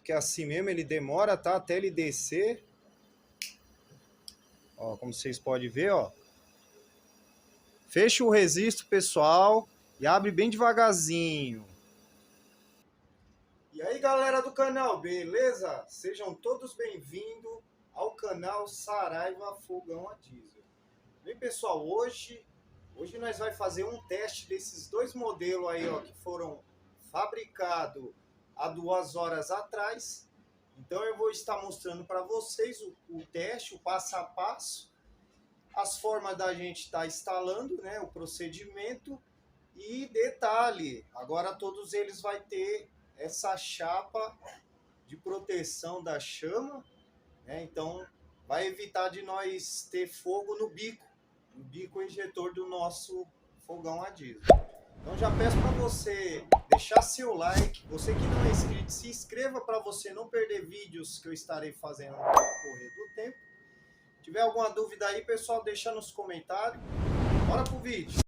porque é assim mesmo, ele demora, tá? Até ele descer. Ó, como vocês podem ver, ó. Fecha o resisto, pessoal, e abre bem devagarzinho. E aí, galera do canal, beleza? Sejam todos bem-vindos ao canal Saraiva Fogão a Diesel. Bem, pessoal, hoje nós vamos fazer um teste desses dois modelos aí, ó, que foram fabricados há 2 horas atrás. Então eu vou estar mostrando para vocês o teste, o passo a passo, as formas da gente estar instalando, né, o procedimento. E detalhe, agora todos eles vão ter essa chapa de proteção da chama, né? Então vai evitar de nós ter fogo no bico injetor do nosso fogão a diesel. Então já peço para você deixar seu like, você que não é inscrito, se inscreva para você não perder vídeos que eu estarei fazendo no decorrer do tempo. Se tiver alguma dúvida aí, pessoal, deixa nos comentários. Bora pro vídeo.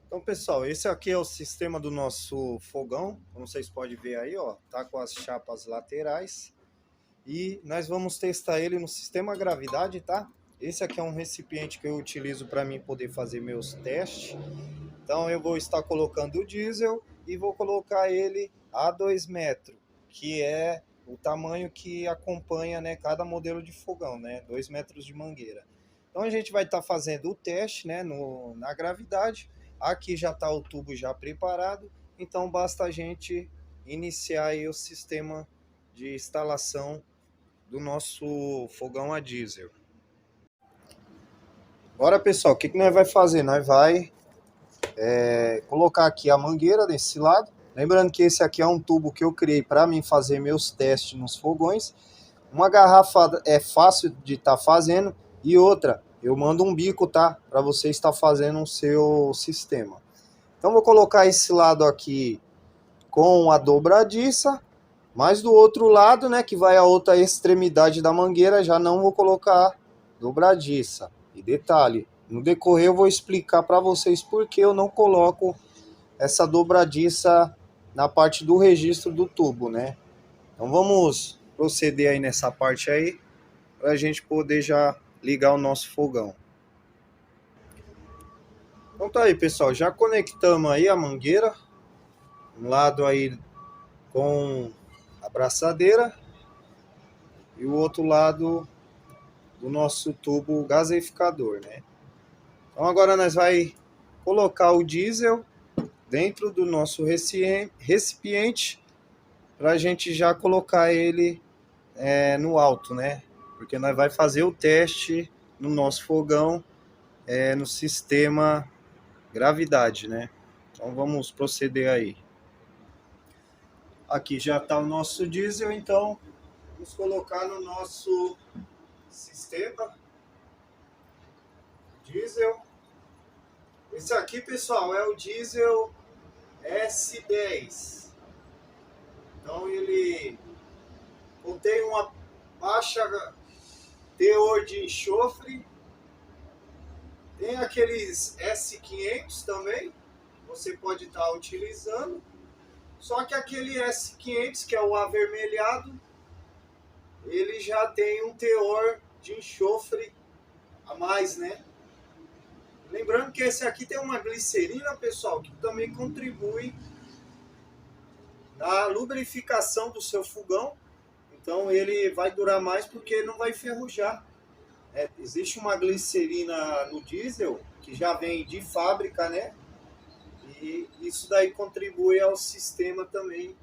Então, pessoal, esse aqui é o sistema do nosso fogão, como vocês podem ver aí, ó, tá com as chapas laterais. E nós vamos testar ele no sistema gravidade, tá? Esse aqui é um recipiente que eu utilizo para mim poder fazer meus testes. Então eu vou estar colocando o diesel e vou colocar ele a 2 metros, que é o tamanho que acompanha, né, cada modelo de fogão, né, 2 metros de mangueira. Então a gente vai estar fazendo o teste, né, na gravidade. Aqui já está o tubo já preparado, então basta a gente iniciar aí o sistema de instalação do nosso fogão a diesel. Agora, pessoal, o que nós vai fazer? Nós vai colocar aqui a mangueira desse lado. Lembrando que esse aqui é um tubo que eu criei para mim fazer meus testes nos fogões. Uma garrafa é fácil de estar fazendo e outra, eu mando um bico, tá? Para você estar fazendo o seu sistema. Então vou colocar esse lado aqui com a dobradiça, mas do outro lado, né, que vai a outra extremidade da mangueira, já não vou colocar dobradiça. E detalhe, no decorrer eu vou explicar para vocês por que eu não coloco essa dobradiça na parte do registro do tubo, né? Então vamos proceder aí nessa parte aí, para a gente poder já ligar o nosso fogão. Então tá aí, pessoal, já conectamos aí a mangueira, um lado aí com a braçadeira e o outro lado do nosso tubo gaseificador, né? Então agora nós vai colocar o diesel dentro do nosso recipiente para a gente já colocar ele no alto, né? Porque nós vai fazer o teste no nosso fogão no sistema gravidade, né? Então vamos proceder aí. Aqui já está o nosso diesel, então vamos colocar no nosso sistema diesel. Esse aqui, pessoal, é o diesel S10. Então ele contém uma baixa teor de enxofre. Tem aqueles S500 também, você pode estar utilizando. Só que aquele S500, que é o avermelhado, ele já tem um teor de enxofre a mais, né? Lembrando que esse aqui tem uma glicerina, pessoal, que também contribui na lubrificação do seu fogão. Então ele vai durar mais porque não vai enferrujar. Existe uma glicerina no diesel que já vem de fábrica, né? E isso daí contribui ao sistema também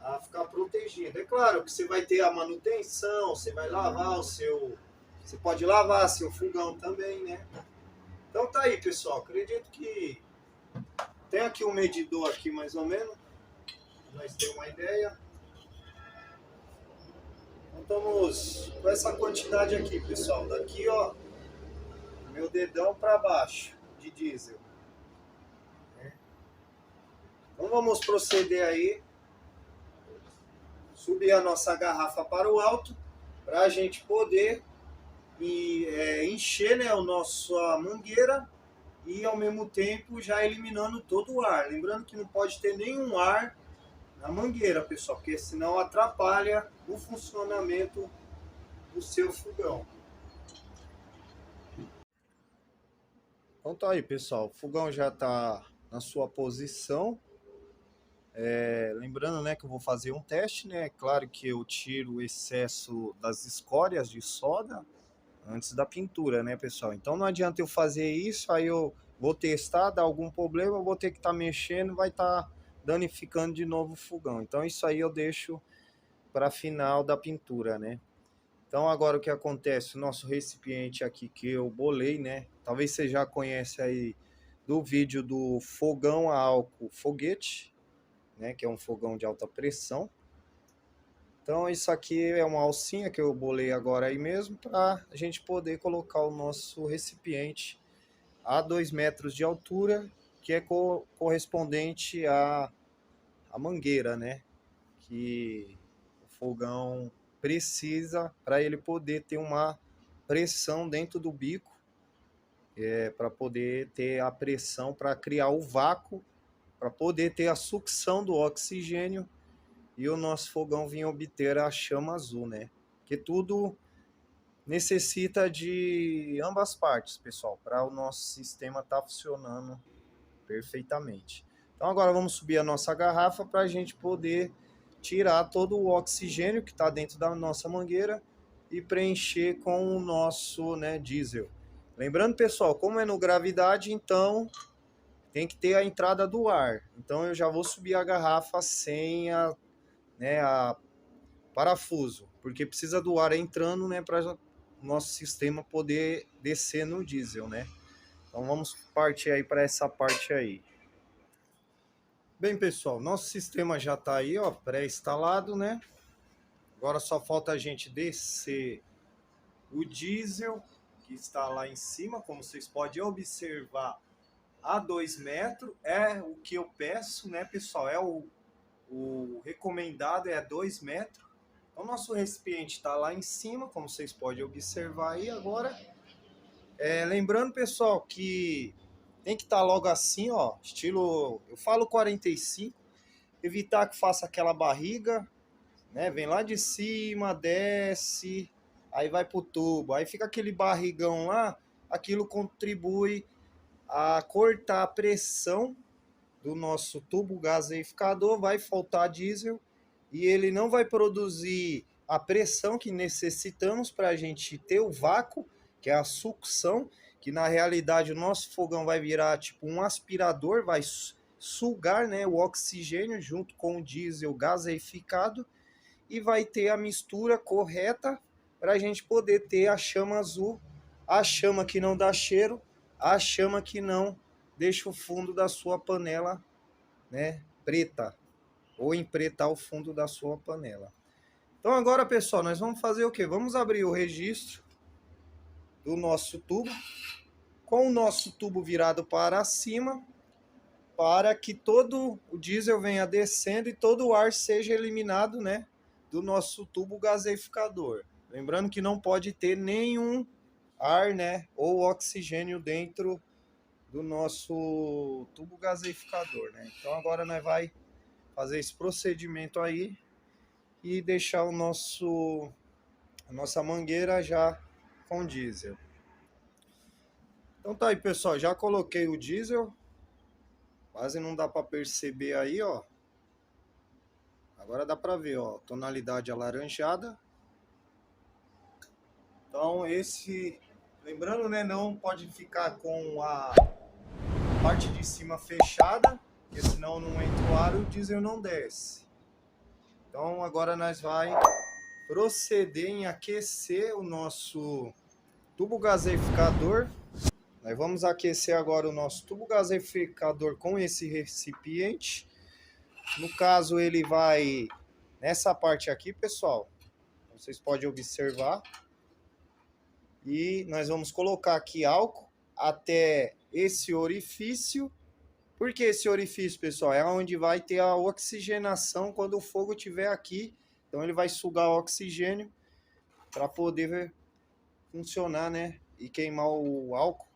a ficar protegido. É claro que você vai ter a manutenção, você vai lavar o seu... Você pode lavar seu fogão também, né? Então tá aí, pessoal. Acredito que tem aqui um medidor aqui mais ou menos. Nós temos uma ideia. Então estamos com essa quantidade aqui, pessoal. Daqui, ó, meu dedão para baixo de diesel. Então vamos proceder aí. Subir a nossa garrafa para o alto para a gente poder encher, né, a nossa mangueira e ao mesmo tempo já eliminando todo o ar. Lembrando que não pode ter nenhum ar na mangueira, pessoal, porque senão atrapalha o funcionamento do seu fogão. Então tá aí, pessoal, o fogão já está na sua posição. Lembrando, né, que eu vou fazer um teste, né? Claro que eu tiro o excesso das escórias de soda antes da pintura, né, pessoal? Então não adianta eu fazer isso, aí eu vou testar, dá algum problema, eu vou ter que estar mexendo, vai estar danificando de novo o fogão. Então isso aí eu deixo para final da pintura, né? Então agora o que acontece? O nosso recipiente aqui que eu bolei, né? Talvez você já conhece aí do vídeo do fogão a álcool foguete, né, que é um fogão de alta pressão. Então isso aqui é uma alcinha que eu bolei agora aí mesmo para a gente poder colocar o nosso recipiente a 2 metros de altura, que é correspondente à mangueira, né, que o fogão precisa para ele poder ter uma pressão dentro do bico, para poder ter a pressão para criar o vácuo, para poder ter a sucção do oxigênio e o nosso fogão vir obter a chama azul, né? Que tudo necessita de ambas partes, pessoal, para o nosso sistema estar funcionando perfeitamente. Então agora vamos subir a nossa garrafa para a gente poder tirar todo o oxigênio que está dentro da nossa mangueira e preencher com o nosso, né, diesel. Lembrando, pessoal, como é no gravidade, então tem que ter a entrada do ar. Então eu já vou subir a garrafa sem a parafuso, porque precisa do ar entrando, né, para o nosso sistema poder descer no diesel, né? Então vamos partir aí para essa parte aí. Bem, pessoal, nosso sistema já está aí, ó, pré-instalado, né? Agora só falta a gente descer o diesel, que está lá em cima, como vocês podem observar, a 2 metros, é o que eu peço, né, pessoal? É o recomendado é 2 metros. Então, nosso recipiente está lá em cima, como vocês podem observar aí agora. Lembrando, pessoal, que tem que estar logo assim, ó, estilo, eu falo 45, evitar que faça aquela barriga, né? Vem lá de cima, desce, aí vai pro tubo, aí fica aquele barrigão lá, aquilo contribui a cortar a pressão do nosso tubo gaseificador, vai faltar diesel e ele não vai produzir a pressão que necessitamos para a gente ter o vácuo, que é a sucção, que na realidade o nosso fogão vai virar tipo um aspirador, vai sugar, né, o oxigênio junto com o diesel gaseificado e vai ter a mistura correta para a gente poder ter a chama azul, a chama que não dá cheiro, a chama que não deixa o fundo da sua panela, né, preta, ou empretar o fundo da sua panela. Então agora, pessoal, nós vamos fazer o quê? Vamos abrir o registro do nosso tubo, com o nosso tubo virado para cima, para que todo o diesel venha descendo e todo o ar seja eliminado, né, do nosso tubo gaseificador. Lembrando que não pode ter nenhum ar, né, ou oxigênio dentro do nosso tubo gaseificador, né? Então agora nós vai fazer esse procedimento aí e deixar a nossa mangueira já com diesel. Então tá aí, pessoal, já coloquei o diesel, quase não dá para perceber aí, ó. Agora dá para ver, ó, tonalidade alaranjada. Então lembrando, né, não pode ficar com a parte de cima fechada, porque senão não entra o ar e o diesel não desce. Então agora nós vai proceder em aquecer o nosso tubo gaseificador. Nós vamos aquecer agora o nosso tubo gaseificador com esse recipiente. No caso, ele vai nessa parte aqui, pessoal. Vocês podem observar. E nós vamos colocar aqui álcool até esse orifício. Por que esse orifício, pessoal? É onde vai ter a oxigenação quando o fogo estiver aqui. Então ele vai sugar o oxigênio para poder funcionar, né? E queimar o álcool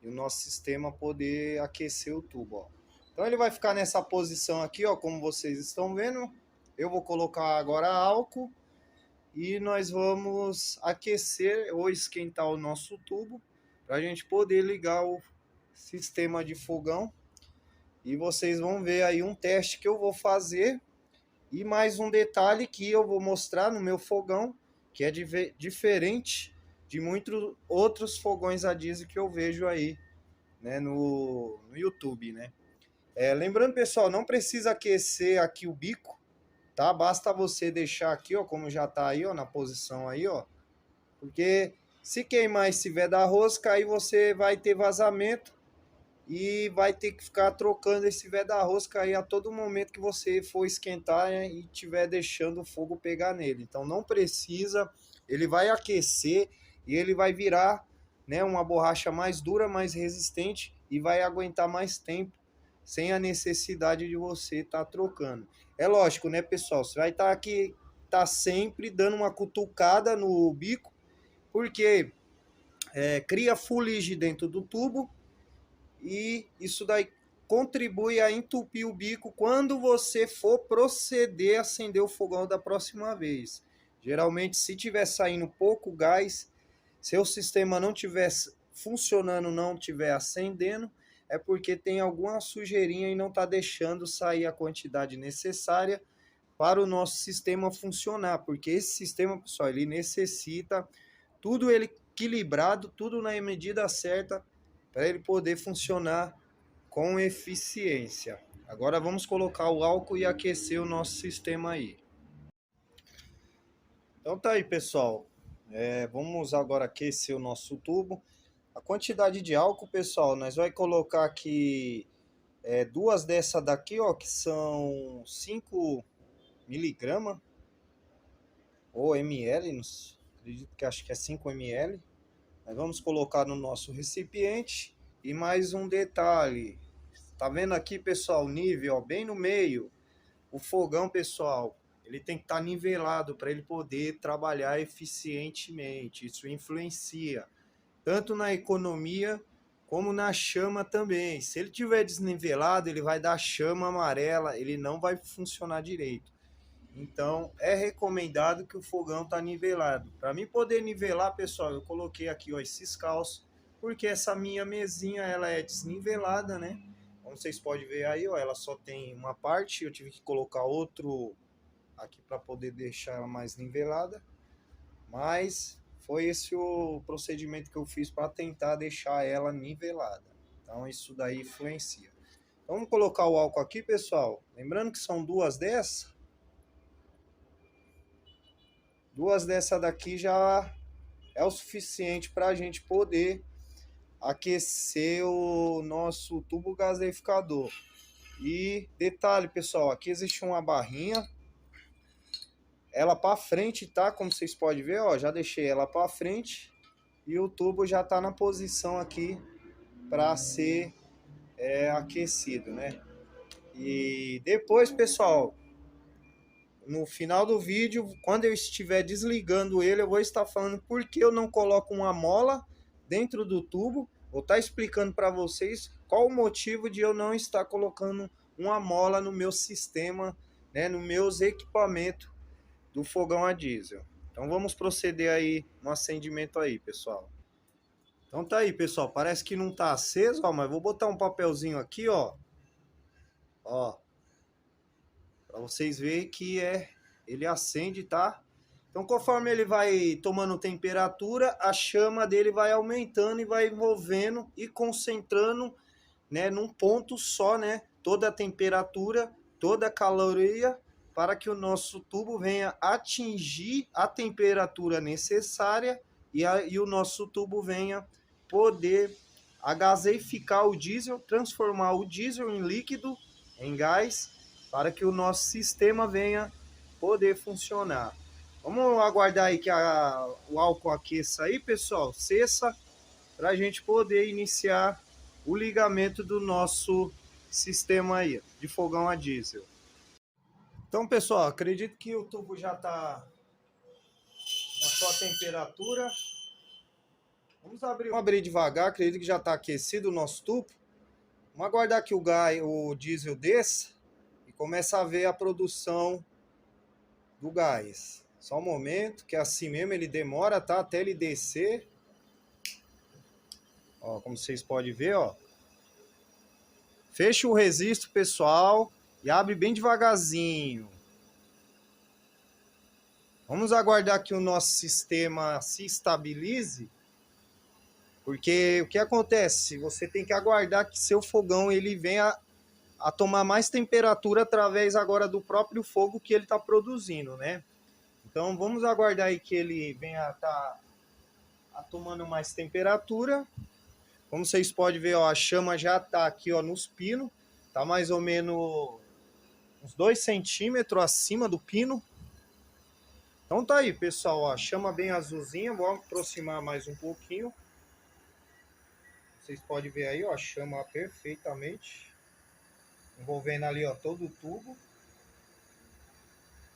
e o nosso sistema poder aquecer o tubo, ó. Então ele vai ficar nessa posição aqui, ó, como vocês estão vendo. Eu vou colocar agora álcool e nós vamos aquecer ou esquentar o nosso tubo para a gente poder ligar o sistema de fogão. E vocês vão ver aí um teste que eu vou fazer e mais um detalhe que eu vou mostrar no meu fogão, que é diferente de muitos outros fogões a diesel que eu vejo aí, né, no YouTube, né? Lembrando, pessoal, não precisa aquecer aqui o bico, tá? Basta você deixar aqui, ó, como já tá aí, ó, na posição aí, ó. Porque se queimar esse veda-rosca, aí você vai ter vazamento e vai ter que ficar trocando esse veda-rosca aí a todo momento que você for esquentar, né, e tiver deixando o fogo pegar nele. Então não precisa, ele vai aquecer e ele vai virar, né, uma borracha mais dura, mais resistente e vai aguentar mais tempo sem a necessidade de você estar trocando. É lógico, né, pessoal? Você vai estar aqui, tá sempre dando uma cutucada no bico, porque cria fuligem dentro do tubo e isso daí contribui a entupir o bico quando você for proceder a acender o fogão da próxima vez. Geralmente, se tiver saindo pouco gás, seu sistema não estiver funcionando, não estiver acendendo, é porque tem alguma sujeirinha e não está deixando sair a quantidade necessária para o nosso sistema funcionar, porque esse sistema, pessoal, ele necessita tudo ele equilibrado, tudo na medida certa para ele poder funcionar com eficiência. Agora vamos colocar o álcool e aquecer o nosso sistema aí. Então tá aí, pessoal. Vamos agora aquecer o nosso tubo. A quantidade de álcool, pessoal, nós vai colocar aqui duas dessa daqui, ó, que são 5 miligramas ou ml, acredito que acho que é 5 ml. Nós vamos colocar no nosso recipiente. E mais um detalhe, tá vendo aqui, pessoal, o nível, ó, bem no meio. O fogão, pessoal, ele tem que estar nivelado para ele poder trabalhar eficientemente. Isso influencia tanto na economia como na chama também. Se ele tiver desnivelado, ele vai dar chama amarela, ele não vai funcionar direito. Então, é recomendado que o fogão tá nivelado. Para mim poder nivelar, pessoal, eu coloquei aqui, ó, esses calços, porque essa minha mesinha, ela é desnivelada, né? Como vocês podem ver aí, ó, ela só tem uma parte, eu tive que colocar outro aqui para poder deixar ela mais nivelada. Mas foi esse o procedimento que eu fiz para tentar deixar ela nivelada. Então, isso daí influencia. Então, vamos colocar o álcool aqui, pessoal. Lembrando que são duas dessas. Duas dessa daqui já é o suficiente para a gente poder aquecer o nosso tubo gaseificador. E detalhe, pessoal, aqui existe uma barrinha, ela para frente, tá? Como vocês podem ver, ó, já deixei ela para frente e o tubo já está na posição aqui para ser aquecido, né? E depois, pessoal, no final do vídeo, quando eu estiver desligando ele, eu vou estar falando por que eu não coloco uma mola dentro do tubo. Vou estar explicando para vocês qual o motivo de eu não estar colocando uma mola no meu sistema, né, nos meus equipamentos do fogão a diesel. Então vamos proceder aí no acendimento aí, pessoal. Então tá aí, pessoal, parece que não tá aceso, ó, mas vou botar um papelzinho aqui, ó, para vocês verem que ele acende, tá? Então, conforme ele vai tomando temperatura, a chama dele vai aumentando e vai envolvendo e concentrando, né, num ponto só, né, toda a temperatura, toda a caloria para que o nosso tubo venha atingir a temperatura necessária e o nosso tubo venha poder gaseificar o diesel, transformar o diesel em líquido, em gás, para que o nosso sistema venha poder funcionar. Vamos aguardar aí que o álcool aqueça aí, pessoal, cessa, para a gente poder iniciar o ligamento do nosso sistema aí, de fogão a diesel. Então, pessoal, acredito que o tubo já está na sua temperatura. Vamos abrir devagar, acredito que já está aquecido o nosso tubo. Vamos aguardar que o diesel desça e comece a ver a produção do gás. Só um momento, que é assim mesmo, ele demora, tá? Até ele descer. Ó, como vocês podem ver, ó. Fecha o resisto, pessoal, e abre bem devagarzinho. Vamos aguardar que o nosso sistema se estabilize, porque o que acontece? Você tem que aguardar que seu fogão ele venha a tomar mais temperatura através agora do próprio fogo que ele está produzindo, né? Então vamos aguardar aí que ele venha a estar tomando mais temperatura. Como vocês podem ver, ó, a chama já está aqui, ó, nos pinos, tá mais ou menos uns 2 centímetros acima do pino. Então tá aí, pessoal, ó, chama bem azulzinha, vou aproximar mais um pouquinho. Vocês podem ver aí, ó, chama perfeitamente, envolvendo ali, ó, todo o tubo.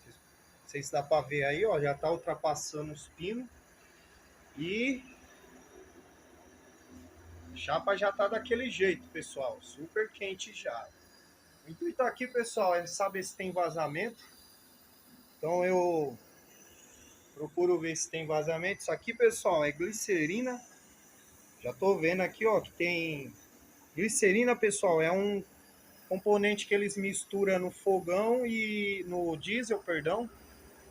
Não sei se dá para ver aí, ó, já tá ultrapassando os pinos. E a chapa já tá daquele jeito, pessoal, super quente já. O intuito aqui, pessoal, é saber se tem vazamento. Então eu procuro ver se tem vazamento. Isso aqui, pessoal, é glicerina. Já tô vendo aqui, ó, que tem glicerina, pessoal, é um componente que eles misturam no fogão e no diesel, perdão,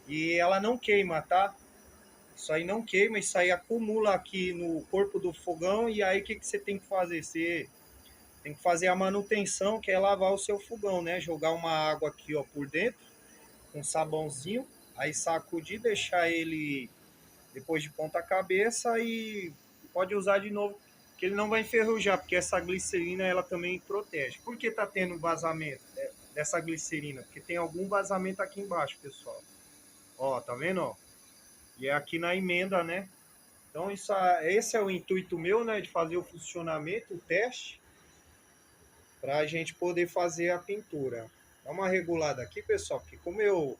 e ela não queima, tá? Isso aí não queima, isso aí acumula aqui no corpo do fogão e aí o que você tem que fazer? Você tem que fazer a manutenção, que é lavar o seu fogão, né? Jogar uma água aqui, ó, por dentro, com sabãozinho, aí sacudir, deixar ele depois de ponta cabeça e pode usar de novo, que ele não vai enferrujar, porque essa glicerina ela também protege. Por que tá tendo vazamento dessa glicerina? Porque tem algum vazamento aqui embaixo, pessoal. Ó, tá vendo, ó? E é aqui na emenda, né? Então esse é o intuito meu, né, de fazer o funcionamento, o teste, para a gente poder fazer a pintura. Dá uma regulada aqui, pessoal, porque como eu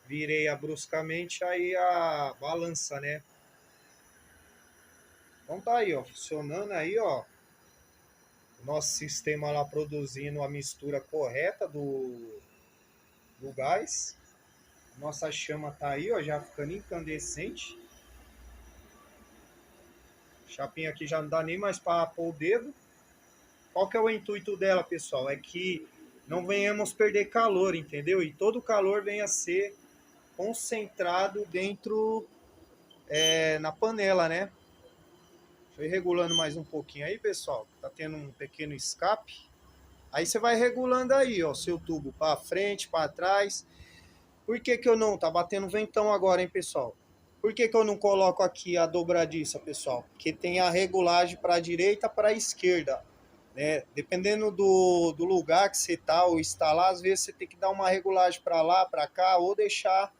virei bruscamente, aí a balança, né? Então tá aí, ó, funcionando aí, ó, o nosso sistema lá produzindo a mistura correta do gás. Nossa chama tá aí, ó, já ficando incandescente. Chapinha aqui já não dá nem mais para pôr o dedo. Qual que é o intuito dela, pessoal? É que não venhamos perder calor, entendeu? E todo o calor venha a ser concentrado dentro na panela, né? Deixa eu ir regulando mais um pouquinho aí, pessoal. Tá tendo um pequeno escape. Aí você vai regulando aí, ó, seu tubo para frente, para trás. Por que que eu não? Tá batendo ventão agora, hein, pessoal? Por que que eu não coloco aqui a dobradiça, pessoal? Porque tem a regulagem para a direita, para a esquerda, né? Dependendo do lugar que você tá ou está lá, às vezes você tem que dar uma regulagem para lá, para cá, ou deixar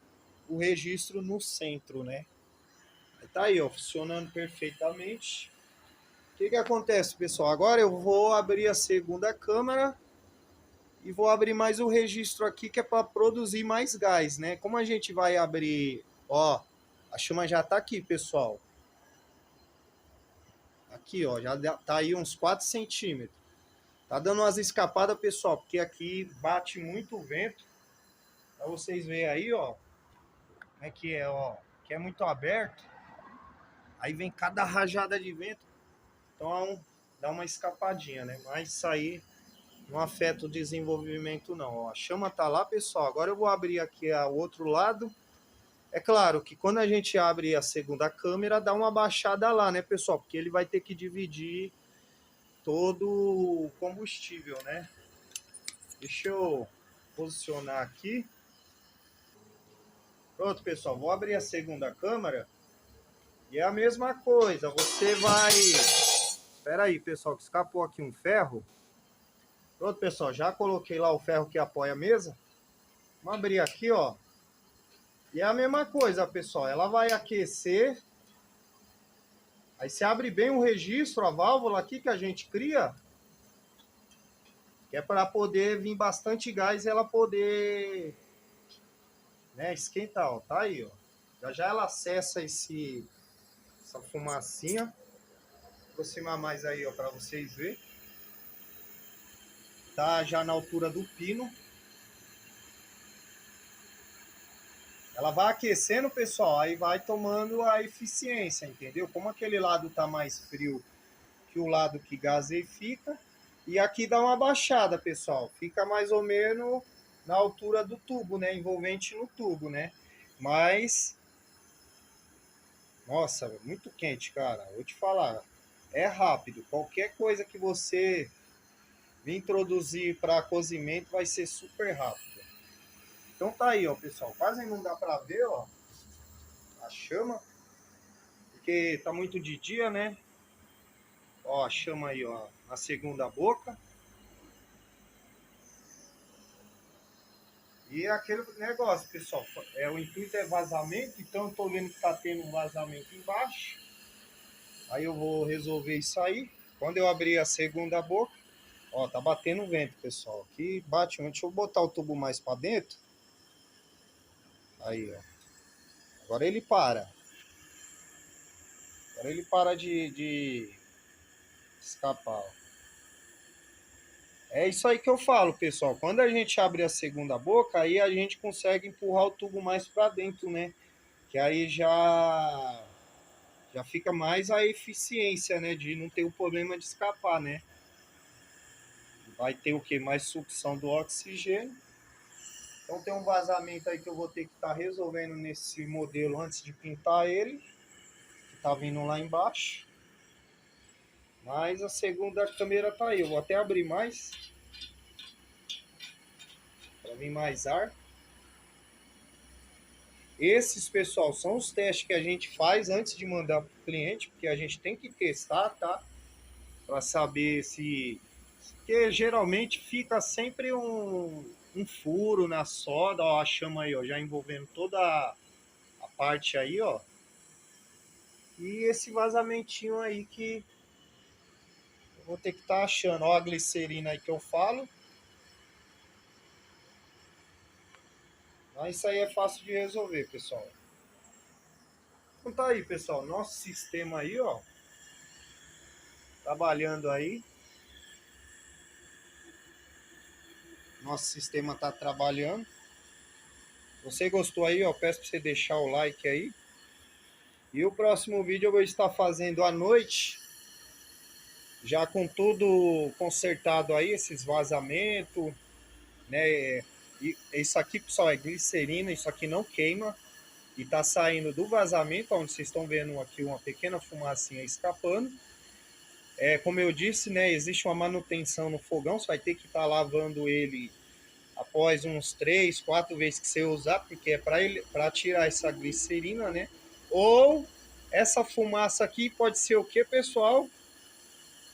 o registro no centro, né? Tá aí, ó, funcionando perfeitamente. O que que acontece, pessoal? Agora eu vou abrir a segunda câmera e vou abrir mais o registro aqui, que é para produzir mais gás, né? Como a gente vai abrir, ó, a chama já tá aqui, pessoal. Aqui, ó, já tá aí uns 4 centímetros. Tá dando umas escapadas, pessoal, porque aqui bate muito vento. Pra vocês verem aí, ó, como é que é, ó, que é muito aberto. Aí vem cada rajada de vento. Então dá uma escapadinha, né? Mas isso aí não afeta o desenvolvimento não. Ó, a chama tá lá, pessoal. Agora eu vou abrir aqui o outro lado. É claro que quando a gente abre a segunda câmera, dá uma baixada lá, né, pessoal? Porque ele vai ter que dividir todo o combustível, né? Deixa eu posicionar aqui. Pronto, pessoal, vou abrir a segunda câmera. E é a mesma coisa, você vai... Espera aí, pessoal, que escapou aqui um ferro. Pronto, pessoal, já coloquei lá o ferro que apoia a mesa. Vamos abrir aqui, ó. E é a mesma coisa, pessoal, ela vai aquecer. Aí você abre bem o registro, a válvula aqui que a gente cria. Que é para poder vir bastante gás e ela poder, né, esquentar, ó. Tá aí, ó. Já já ela acessa essa fumacinha. Vou aproximar mais aí, ó, para vocês verem. Tá já na altura do pino. Ela vai aquecendo, pessoal, aí vai tomando a eficiência, entendeu? Como aquele lado tá mais frio que o lado que gaseifica. E aqui dá uma baixada, pessoal. Fica mais ou menos na altura do tubo, né? Envolvente no tubo, né? Mas... Nossa, muito quente, cara. Vou te falar. É rápido. Qualquer coisa que você vir introduzir para cozimento vai ser super rápido. Então tá aí, ó, pessoal. Quase não dá para ver, ó, a chama. Porque tá muito de dia, né? Ó, a chama aí, ó, na segunda boca. E é aquele negócio, pessoal. O intuito é vazamento, então eu tô vendo que tá tendo um vazamento embaixo. Aí eu vou resolver isso aí. Quando eu abrir a segunda boca, ó, tá batendo vento, pessoal. Aqui bate vento. Deixa eu botar o tubo mais para dentro. Aí, ó. Agora ele para. Agora ele para de escapar. Ó. É isso aí que eu falo, pessoal. Quando a gente abre a segunda boca, aí a gente consegue empurrar o tubo mais para dentro, né? Que aí já fica mais a eficiência, né? De não ter o problema de escapar, né? Vai ter o que? Mais sucção do oxigênio. Então tem um vazamento aí que eu vou ter que estar resolvendo nesse modelo antes de pintar ele. Que tá vindo lá embaixo. Mas a segunda câmera tá aí. Eu vou até abrir mais. Para vir mais ar. Esses, pessoal, são os testes que a gente faz antes de mandar para o cliente. Porque a gente tem que testar, tá? Para saber se... Porque geralmente fica sempre um furo na solda. Ó, a chama aí, ó, já envolvendo toda a parte aí, ó. E esse vazamentinho aí que eu vou ter que estar achando. Ó a glicerina aí que eu falo. Mas isso aí é fácil de resolver, pessoal. Então tá aí, pessoal. Nosso sistema aí, ó. Trabalhando aí. Nosso sistema tá trabalhando. Se você gostou aí, ó, peço para você deixar o like aí. E o próximo vídeo eu vou estar fazendo à noite. Já com tudo consertado aí, esses vazamentos, né? E isso aqui, pessoal, é glicerina, isso aqui não queima. E tá saindo do vazamento, onde vocês estão vendo aqui uma pequena fumacinha escapando. Como eu disse, né? Existe uma manutenção no fogão, você vai ter que estar lavando ele após uns 3, 4 vezes que você usar, porque é para tirar essa glicerina, né? Ou essa fumaça aqui pode ser o que, pessoal?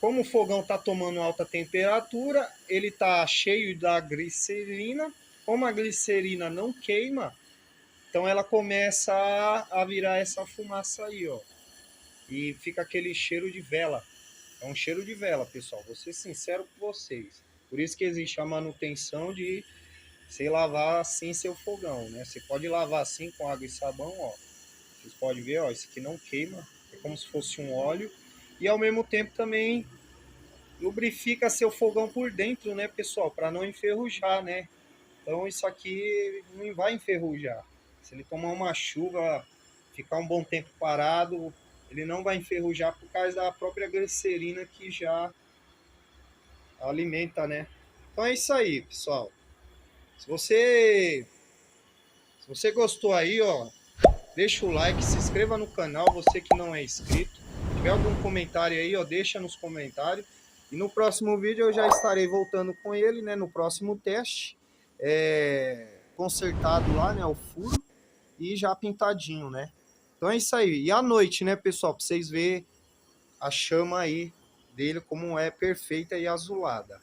Como o fogão está tomando alta temperatura, ele está cheio da glicerina. Como a glicerina não queima, então ela começa a virar essa fumaça aí, ó. E fica aquele cheiro de vela. É um cheiro de vela, pessoal. Vou ser sincero com vocês. Por isso que existe a manutenção de você lavar assim seu fogão, né? Você pode lavar assim com água e sabão, ó. Vocês podem ver, ó, isso aqui não queima. É como se fosse um óleo. E ao mesmo tempo também lubrifica seu fogão por dentro, né, pessoal? Para não enferrujar, né? Então isso aqui não vai enferrujar. Se ele tomar uma chuva, ficar um bom tempo parado, ele não vai enferrujar por causa da própria glicerina que já alimenta, né? Então é isso aí, pessoal. Se você gostou aí, ó, deixa o like, se inscreva no canal, você que não é inscrito. Se tiver algum comentário aí, ó, deixa nos comentários. E no próximo vídeo eu já estarei voltando com ele, né, no próximo teste. consertado lá, né, o furo, e já pintadinho, né? Então é isso aí. E à noite, né, pessoal, para vocês verem a chama aí dele como é perfeita e azulada.